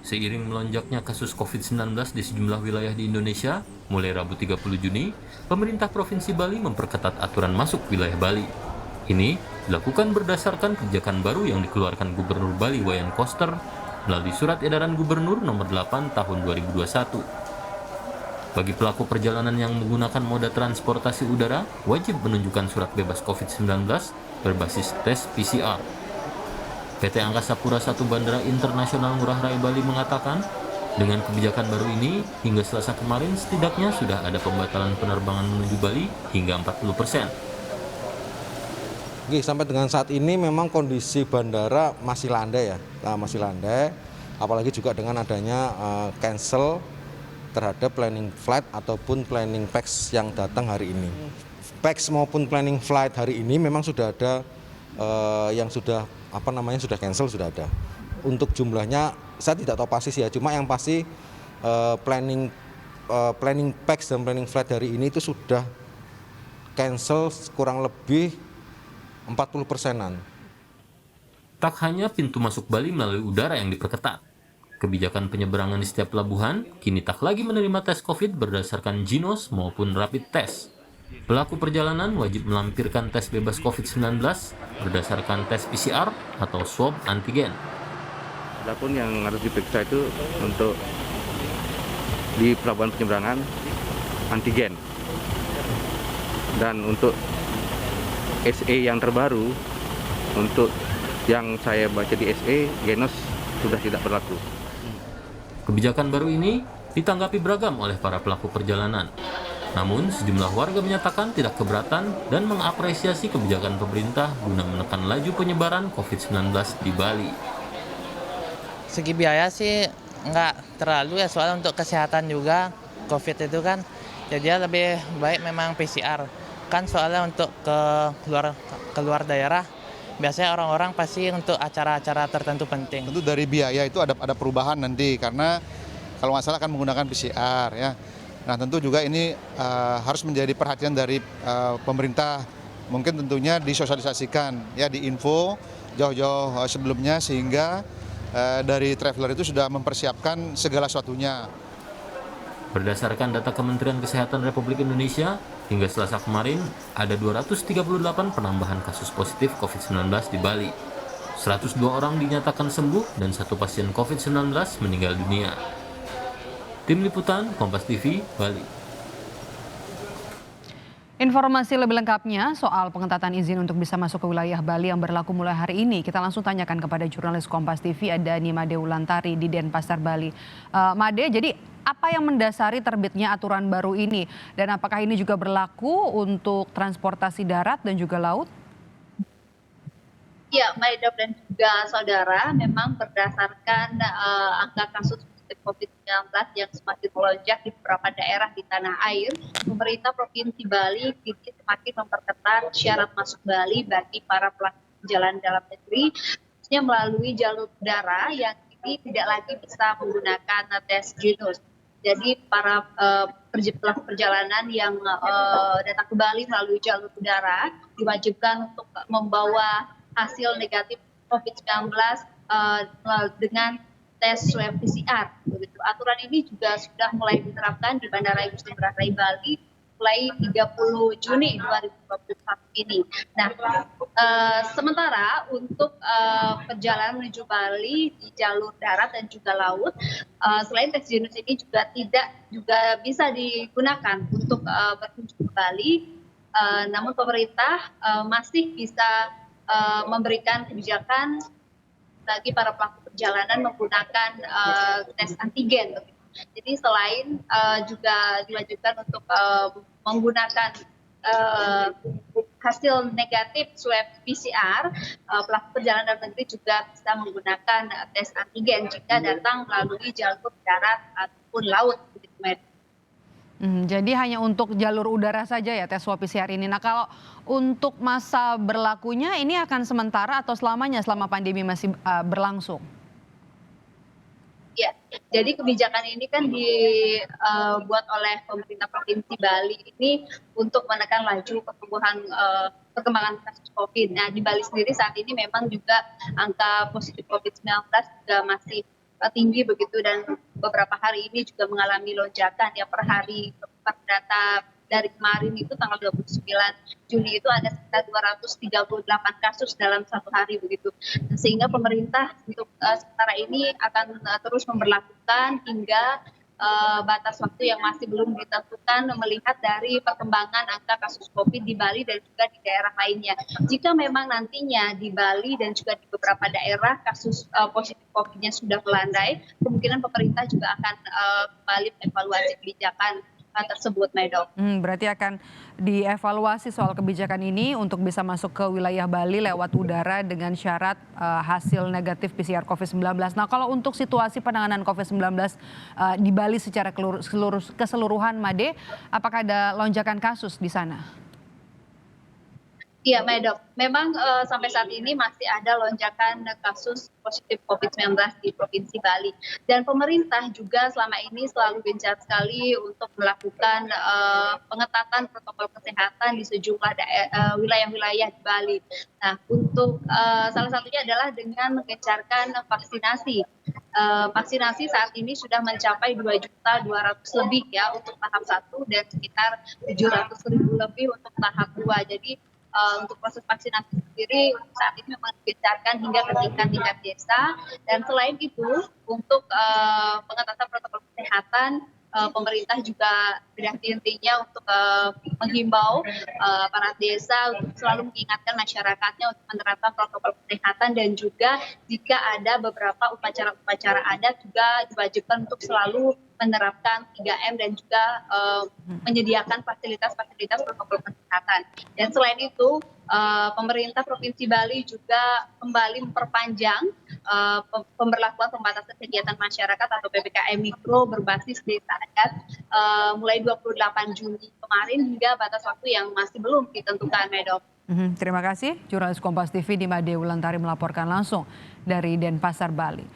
Seiring melonjaknya kasus COVID-19 di sejumlah wilayah di Indonesia, mulai Rabu 30 Juni, pemerintah Provinsi Bali memperketat aturan masuk wilayah Bali. Ini dilakukan berdasarkan kebijakan baru yang dikeluarkan Gubernur Bali Wayan Koster melalui Surat Edaran Gubernur Nomor 8 Tahun 2021. Bagi pelaku perjalanan yang menggunakan moda transportasi udara, wajib menunjukkan surat bebas COVID-19 berbasis tes PCR. PT Angkasa Pura I Bandara Internasional Ngurah Rai Bali mengatakan, dengan kebijakan baru ini, hingga Selasa kemarin setidaknya sudah ada pembatalan penerbangan menuju Bali hingga 40%. Oke, sampai dengan saat ini memang kondisi bandara masih landai ya, masih landai. Apalagi juga dengan adanya cancel terhadap planning flight ataupun planning PAX yang datang hari ini. PAX maupun planning flight hari ini memang sudah ada yang sudah sudah cancel, sudah ada. Untuk jumlahnya saya tidak tahu pasti sih ya, cuma yang pasti planning PAX dan planning flight hari ini itu sudah cancel kurang lebih 40%-an. Tak hanya pintu masuk Bali melalui udara yang diperketat, kebijakan penyeberangan di setiap pelabuhan kini tak lagi menerima tes COVID berdasarkan Ginos maupun rapid test. Pelaku perjalanan wajib melampirkan tes bebas COVID-19 berdasarkan tes PCR atau swab antigen. Adapun yang harus diperiksa itu untuk di pelabuhan penyeberangan antigen. Dan untuk SE yang terbaru, untuk yang saya baca di SE, Genos sudah tidak berlaku. Kebijakan baru ini ditanggapi beragam oleh para pelaku perjalanan. Namun, sejumlah warga menyatakan tidak keberatan dan mengapresiasi kebijakan pemerintah guna menekan laju penyebaran COVID-19 di Bali. Segi biaya sih nggak terlalu ya, soalnya untuk kesehatan juga COVID itu kan, jadi lebih baik memang PCR. Kan soalnya untuk keluar daerah, biasanya orang-orang pasti untuk acara-acara tertentu penting. Tentu dari biaya itu ada perubahan nanti, karena kalau nggak salah akan menggunakan PCR ya. Nah tentu juga ini harus menjadi perhatian dari pemerintah, mungkin tentunya disosialisasikan ya, diinfo jauh-jauh sebelumnya, sehingga dari traveler itu sudah mempersiapkan segala sesuatunya. Berdasarkan data Kementerian Kesehatan Republik Indonesia, hingga Selasa kemarin ada 238 penambahan kasus positif COVID-19 di Bali. 102 orang dinyatakan sembuh dan 1 pasien COVID-19 meninggal dunia. Tim Liputan Kompas TV, Bali. Informasi lebih lengkapnya soal pengetatan izin untuk bisa masuk ke wilayah Bali yang berlaku mulai hari ini, kita langsung tanyakan kepada jurnalis Kompas TV ada Nimade Wulantari di Denpasar, Bali. Made, jadi apa yang mendasari terbitnya aturan baru ini dan apakah ini juga berlaku untuk transportasi darat dan juga laut? Ya, Maida dan juga saudara, memang berdasarkan angka kasus positif COVID-19 yang semakin melonjak di beberapa daerah di tanah air, pemerintah Provinsi Bali kini semakin memperketat syarat masuk Bali bagi para pelaku perjalanan dalam negeri, khususnya melalui jalur udara yang kini tidak lagi bisa menggunakan tes Ginos. Jadi para pelaku perjalanan yang datang ke Bali melalui jalur udara diwajibkan untuk membawa hasil negatif COVID-19 dengan tes swab PCR. Begitu. Aturan ini juga sudah mulai diterapkan di Bandara Igusti Ngurah Rai Bali mulai 30 Juni 2021 ini. Nah, sementara untuk perjalanan menuju Bali di jalur darat dan juga laut, selain tes Ginos ini juga bisa digunakan untuk berkunjung ke Bali, namun pemerintah masih bisa memberikan kebijakan bagi para pelaku perjalanan menggunakan tes antigen. Jadi selain juga diwajibkan untuk menggunakan hasil negatif swab PCR, pelaku perjalanan dalam negeri juga bisa menggunakan tes antigen jika datang melalui jalur darat ataupun laut. Jadi hanya untuk jalur udara saja ya tes swab PCR ini. Nah kalau untuk masa berlakunya ini akan sementara atau selamanya selama pandemi masih berlangsung? Ya, jadi kebijakan ini kan dibuat oleh pemerintah Provinsi Bali ini untuk menekan laju perkembangan kasus COVID. Nah, di Bali sendiri saat ini memang juga angka positif COVID-19 juga masih tinggi begitu, dan beberapa hari ini juga mengalami lonjakan ya per hari. Per data dari kemarin itu tanggal 29 Juni itu ada sekitar 238 kasus dalam satu hari begitu. Sehingga pemerintah untuk sementara ini akan terus memberlakukan hingga batas waktu yang masih belum ditentukan melihat dari perkembangan angka kasus COVID di Bali dan juga di daerah lainnya. Jika memang nantinya di Bali dan juga di beberapa daerah kasus positif COVID-nya sudah melandai, kemungkinan pemerintah juga akan kembali mengevaluasi kebijakan tersebut, Medok. Berarti akan dievaluasi soal kebijakan ini untuk bisa masuk ke wilayah Bali lewat udara dengan syarat hasil negatif PCR COVID-19. Nah, kalau untuk situasi penanganan COVID-19 di Bali secara keseluruhan, Made, apakah ada lonjakan kasus di sana? Iya, Medok. Memang sampai saat ini masih ada lonjakan kasus positif COVID-19 di Provinsi Bali. Dan pemerintah juga selama ini selalu gencar sekali untuk melakukan pengetatan protokol kesehatan di sejumlah wilayah-wilayah di Bali. Nah, untuk salah satunya adalah dengan mengencarkan vaksinasi. Vaksinasi saat ini sudah mencapai 2.200.000 lebih ya untuk tahap 1 dan sekitar 700.000 lebih untuk tahap 2. Jadi untuk proses vaksinasi sendiri saat ini memang digencarkan hingga ke tingkat desa, dan selain itu untuk pengetatan protokol kesehatan pemerintah juga intinya untuk menghimbau para desa untuk selalu mengingatkan masyarakatnya untuk menerapkan protokol kesehatan, dan juga jika ada beberapa upacara-upacara adat juga diwajibkan untuk selalu menerapkan 3M dan juga menyediakan fasilitas-fasilitas protokol kesehatan. Dan selain itu, pemerintah Provinsi Bali juga kembali memperpanjang pemberlakuan pembatasan kegiatan masyarakat atau PPKM Mikro berbasis desa adat mulai 28 Juni kemarin hingga batas waktu yang masih belum ditentukan, Medok. Terima kasih, jurnalis Kompas TV Nima Dewi Ulantari melaporkan langsung dari Denpasar, Bali.